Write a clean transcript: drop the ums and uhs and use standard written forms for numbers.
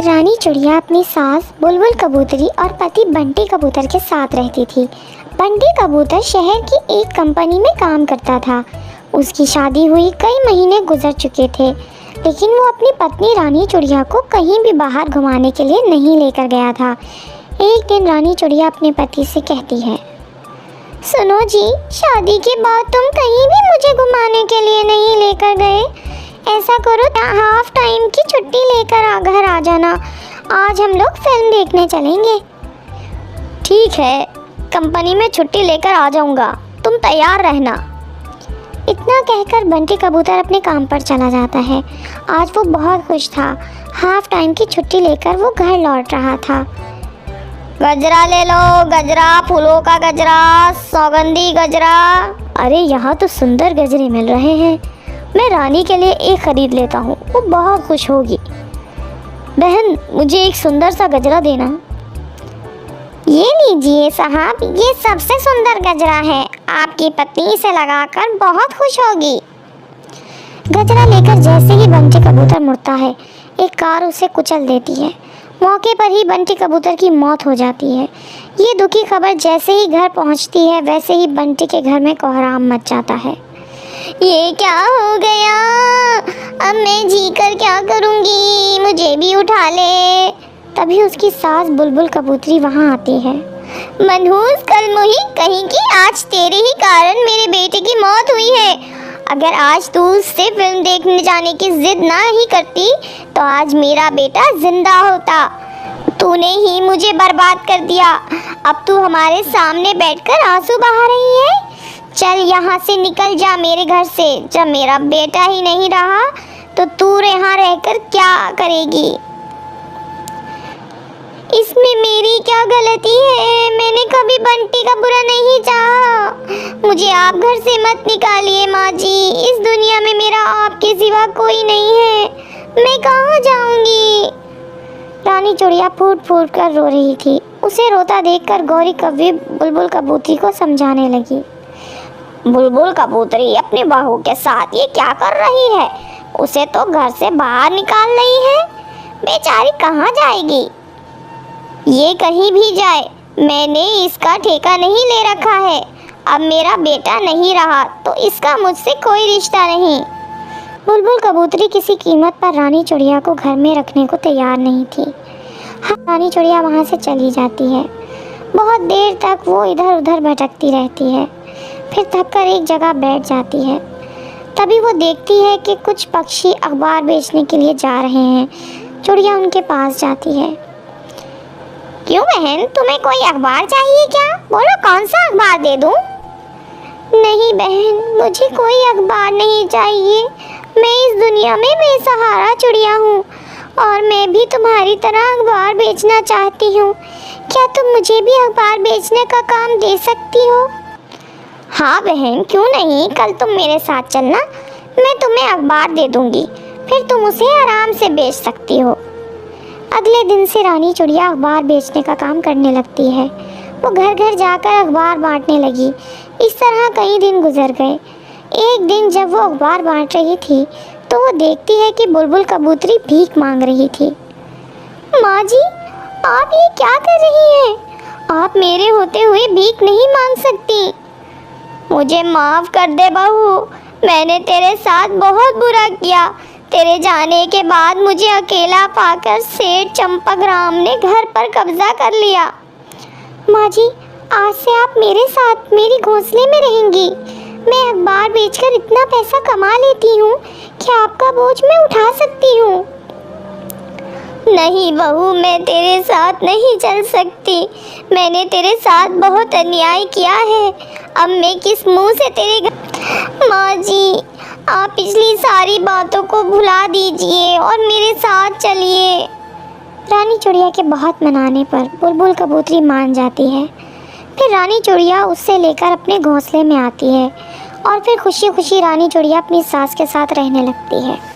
रानी चिड़िया अपनी सास बुलबुल कबूतरी और पति बंटी कबूतर के साथ रहती थी। बंटी कबूतर शहर की एक कंपनी में काम करता था। उसकी शादी हुई कई महीने गुजर चुके थे, लेकिन वो अपनी पत्नी रानी चिड़िया को कहीं भी बाहर घुमाने के लिए नहीं लेकर गया था। एक दिन रानी चिड़िया अपने पति से कहती है, सुनो जी, शादी के बाद तुम कहीं भी मुझे घुमाने के लिए नहीं लेकर गए। ऐसा करो, हाफ टाइम की छुट्टी लेकर घर आ जाना। आज हम लोग फिल्म देखने चलेंगे। ठीक है, कंपनी में छुट्टी लेकर आ जाऊंगा, तुम तैयार रहना। इतना कहकर बंटी कबूतर अपने काम पर चला जाता है। आज वो बहुत खुश था। हाफ टाइम की छुट्टी लेकर वो घर लौट रहा था। गजरा ले लो, गजरा, फूलों का गजरा, सौगंधी गजरा। अरे यहाँ तो सुंदर गजरे मिल रहे हैं। मैं रानी के लिए एक खरीद लेता हूँ, वो बहुत खुश होगी। बहन, मुझे एक सुंदर सा गजरा देना। ये लीजिए साहब, ये सबसे सुंदर गजरा है। आपकी पत्नी इसे लगाकर बहुत खुश होगी। गजरा लेकर जैसे ही बंटी कबूतर मुड़ता है, एक कार उसे कुचल देती है। मौके पर ही बंटी कबूतर की मौत हो जाती है। ये दुखी खबर जैसे ही घर पहुंचती है, वैसे ही बंटी के घर में कोहराम मच जाता है। ये क्या हो गया? अब मैं जी कर क्या करूँगी? मुझे भी उठा ले। तभी उसकी सास बुलबुल कबूतरी वहाँ आती है। मनहूस कलमुही कहीं की, आज तेरे ही कारण मेरे बेटे की मौत हुई है। अगर आज तू उससे फिल्म देखने जाने की जिद ना ही करती तो आज मेरा बेटा जिंदा होता। तूने ही मुझे बर्बाद कर दिया। अब तू हमारे सामने बैठकर आंसू बहा रही है। चल यहाँ से निकल जा मेरे घर से। जब मेरा बेटा ही नहीं रहा तो तू यहाँ रहकर क्या करेगी? इसमें मेरी क्या गलती है? मैंने कभी बंटी का बुरा नहीं चाहा। मुझे आप घर से मत निकालिए माँ जी। इस दुनिया में मेरा आपके सिवा कोई नहीं है। मैं कहाँ जाऊँगी? रानी चिड़िया फूट फूट कर रो रही थी। उसे रोता देखकर गौरी कव्वी बुलबुल कबूतरी को समझाने लगी। बुलबुल कबूतरी अपनी बहू के साथ ये क्या कर रही है? उसे तो घर से बाहर निकाल रही है। बेचारी कहाँ जाएगी? ये कहीं भी जाए, मैंने इसका ठेका नहीं ले रखा है। अब मेरा बेटा नहीं रहा तो इसका मुझसे कोई रिश्ता नहीं। बुलबुल कबूतरी किसी कीमत पर रानी चिड़िया को घर में रखने को तैयार नहीं थी। रानी चिड़िया वहाँ से चली जाती है। बहुत देर तक वो इधर उधर भटकती रहती है, फिर थककर एक जगह बैठ जाती है। तभी वो देखती है कि कुछ पक्षी अखबार बेचने के लिए जा रहे हैं। चिड़िया उनके पास जाती है। क्यों बहन, तुम्हें कोई अखबार चाहिए क्या? बोलो, कौन सा अखबार दे दूं? नहीं बहन, मुझे कोई अखबार नहीं चाहिए। मैं इस दुनिया में बेसहारा चिड़िया हूँ और मैं भी तुम्हारी तरह अखबार बेचना चाहती हूँ। क्या तुम मुझे भी अखबार बेचने का काम दे सकती हो? हाँ बहन, क्यों नहीं। कल तुम मेरे साथ चलना, मैं तुम्हें अखबार दे दूँगी, फिर तुम उसे आराम से बेच सकती हो। अगले दिन से रानी चिड़िया अखबार बेचने का काम करने लगती है। वो घर घर जाकर अखबार बांटने लगी। इस तरह कई दिन गुजर गए। एक दिन जब वो अखबार बांट रही थी तो वो देखती है कि बुलबुल कबूतरी भीख मांग रही थी। माँ जी, आप ये क्या कर रही हैं? आप मेरे होते हुए भीख नहीं मांग सकती। मुझे माफ़ कर दे बहू, मैंने तेरे साथ बहुत बुरा किया। तेरे जाने के बाद मुझे अकेला पाकर सेठ चंपकराम ने घर पर कब्जा कर लिया। माँ जी, आज से आप मेरे साथ मेरी घोंसले में रहेंगी। मैं अखबार बेचकर इतना पैसा कमा लेती हूँ कि आपका बोझ मैं उठा सकती हूँ। नहीं बहू, मैं तेरे साथ नहीं चल सकती। मैंने तेरे साथ बहुत अन्याय किया है। अब मैं किस मुंह से तेरे घर... माँ जी, आप पिछली सारी बातों को भुला दीजिए और मेरे साथ चलिए। रानी चिड़िया के बहुत मनाने पर बुलबुल कबूतरी मान जाती है। फिर रानी चिड़िया उससे लेकर अपने घोंसले में आती है और फिर खुशी खुशी रानी चिड़िया अपनी सास के साथ रहने लगती है।